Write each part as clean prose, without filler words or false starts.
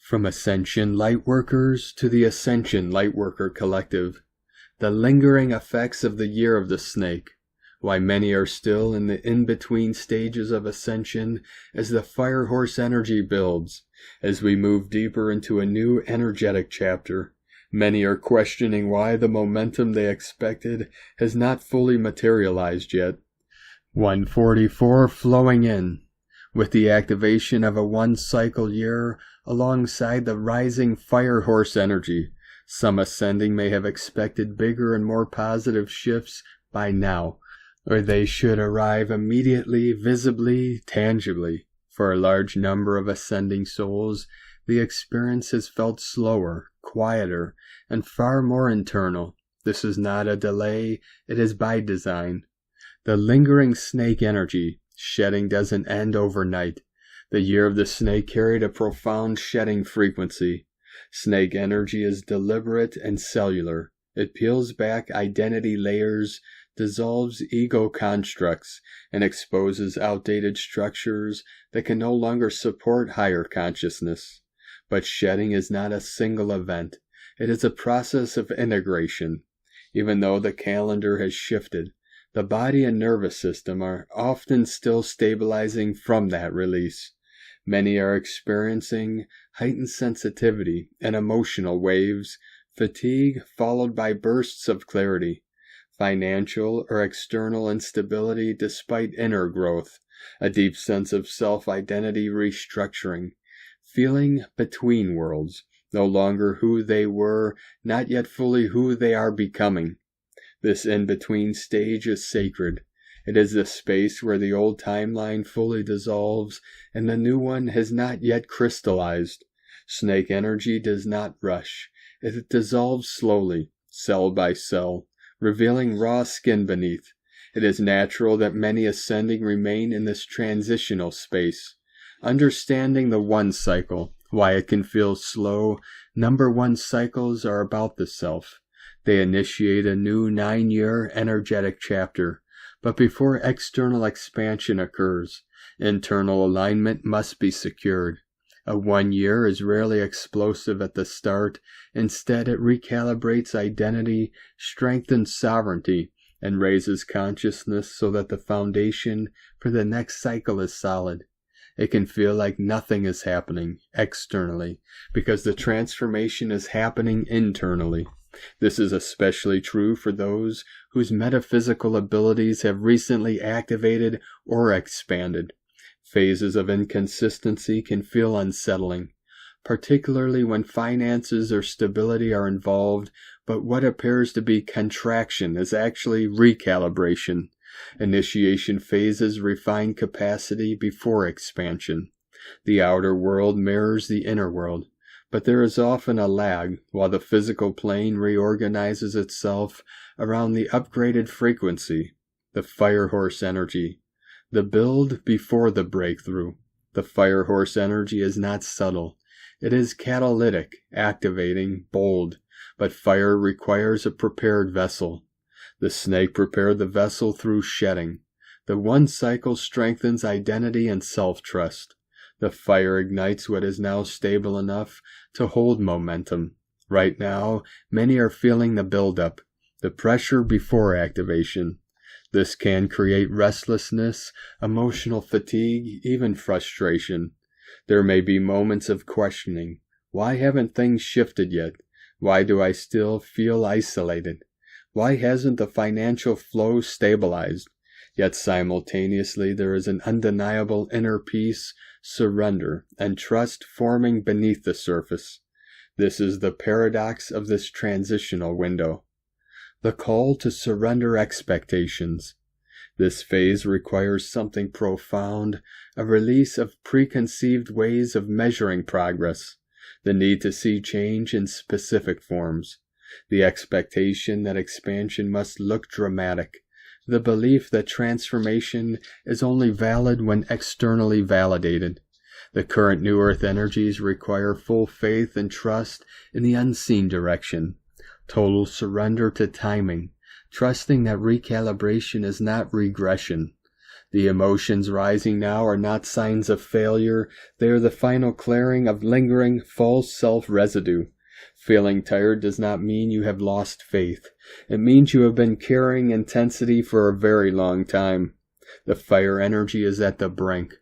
From Ascension Lightworkers to the Ascension Lightworker Collective, the lingering effects of the Year of the Snake, why many are still in the in-between stages of Ascension as the Fire Horse energy builds. As we move deeper into a new energetic chapter, many are questioning why the momentum they expected has not fully materialized yet. 144 flowing in, with the activation of a one-cycle year alongside the rising Fire Horse energy. Some ascending may have expected bigger and more positive shifts by now, or they should arrive immediately, visibly, tangibly. For a large number of ascending souls, the experience has felt slower, quieter, and far more internal. This is not a delay, it is by design. The lingering snake energy, shedding doesn't end overnight. The Year of the Snake carried a profound shedding frequency. Snake energy is deliberate and cellular. It peels back identity layers, dissolves ego constructs, and exposes outdated structures that can no longer support higher consciousness. But shedding is not a single event. It is a process of integration. Even though the calendar has shifted, the body and nervous system are often still stabilizing from that release. Many are experiencing heightened sensitivity and emotional waves, fatigue followed by bursts of clarity, financial or external instability despite inner growth, a deep sense of self-identity restructuring, feeling between worlds, no longer who they were, not yet fully who they are becoming. This in-between stage is sacred. It is the space where the old timeline fully dissolves and the new one has not yet crystallized. Snake energy does not rush. It dissolves slowly, cell by cell, revealing raw skin beneath. It is natural that many ascending remain in this transitional space. Understanding the one cycle, why it can feel slow, number one cycles are about the self. They initiate a new 9-year energetic chapter. But before external expansion occurs, internal alignment must be secured. A 1 year is rarely explosive at the start. Instead, it recalibrates identity, strengthens sovereignty, and raises consciousness so that the foundation for the next cycle is solid. It can feel like nothing is happening externally because the transformation is happening internally. This is especially true for those whose metaphysical abilities have recently activated or expanded. Phases of inconsistency can feel unsettling, particularly when finances or stability are involved, but what appears to be contraction is actually recalibration. Initiation phases refine capacity before expansion. The outer world mirrors the inner world, but there is often a lag while the physical plane reorganizes itself around the upgraded frequency, the Fire Horse energy. The build before the breakthrough. The Fire Horse energy is not subtle. It is catalytic, activating, bold, but fire requires a prepared vessel. The snake prepared the vessel through shedding. The one cycle strengthens identity and self-trust. The fire ignites what is now stable enough to hold momentum. Right now, many are feeling the buildup, the pressure before activation. This can create restlessness, emotional fatigue, even frustration. There may be moments of questioning. Why haven't things shifted yet? Why do I still feel isolated? Why hasn't the financial flow stabilized? Yet simultaneously there is an undeniable inner peace, surrender, and trust forming beneath the surface. This is the paradox of this transitional window. The call to surrender expectations. This phase requires something profound, a release of preconceived ways of measuring progress, the need to see change in specific forms, the expectation that expansion must look dramatic, the belief that transformation is only valid when externally validated. The current New Earth energies require full faith and trust in the unseen direction, total surrender to timing, trusting that recalibration is not regression. The emotions rising now are not signs of failure. They are the final clearing of lingering false self-residue. Feeling tired does not mean you have lost faith. It means you have been carrying intensity for a very long time. The fire energy is at the brink.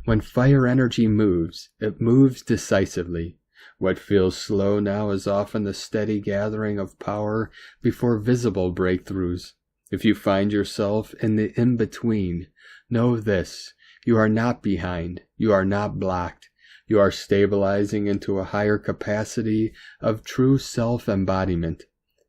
When fire energy moves, it moves decisively. What feels slow now is often the steady gathering of power before visible breakthroughs. If you find yourself in the in-between, know this: you are not behind, you are not blocked. You are stabilizing into a higher capacity of true self-embodiment.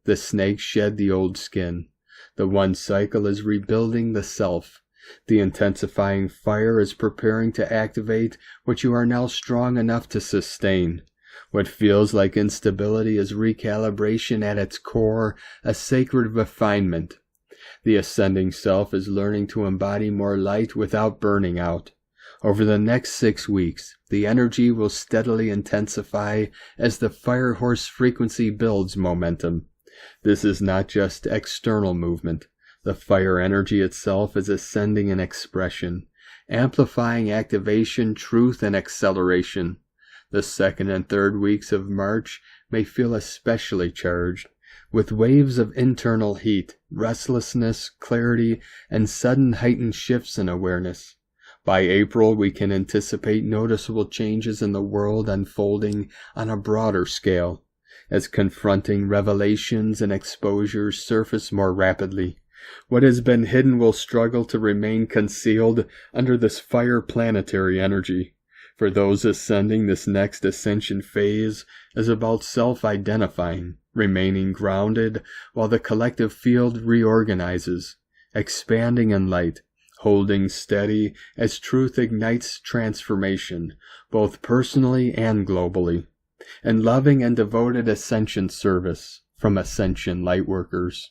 The snakes shed the old skin. The one cycle is rebuilding the self. The intensifying fire is preparing to activate what you are now strong enough to sustain. What feels like instability is recalibration at its core, a sacred refinement. The ascending self is learning to embody more light without burning out. Over the next 6 weeks, the energy will steadily intensify as the fire horse frequency builds momentum. This is not just external movement. The fire energy itself is ascending in expression, amplifying activation, truth, and acceleration. The second and third weeks of March may feel especially charged, with waves of internal heat, restlessness, clarity, and sudden heightened shifts in awareness. By April, we can anticipate noticeable changes in the world unfolding on a broader scale, as confronting revelations and exposures surface more rapidly. What has been hidden will struggle to remain concealed under this fire planetary energy. For those ascending, this next ascension phase is about self-identifying, remaining grounded while the collective field reorganizes, expanding in light, holding steady as truth ignites transformation, both personally and globally, and loving and devoted ascension service from Ascension Lightworkers.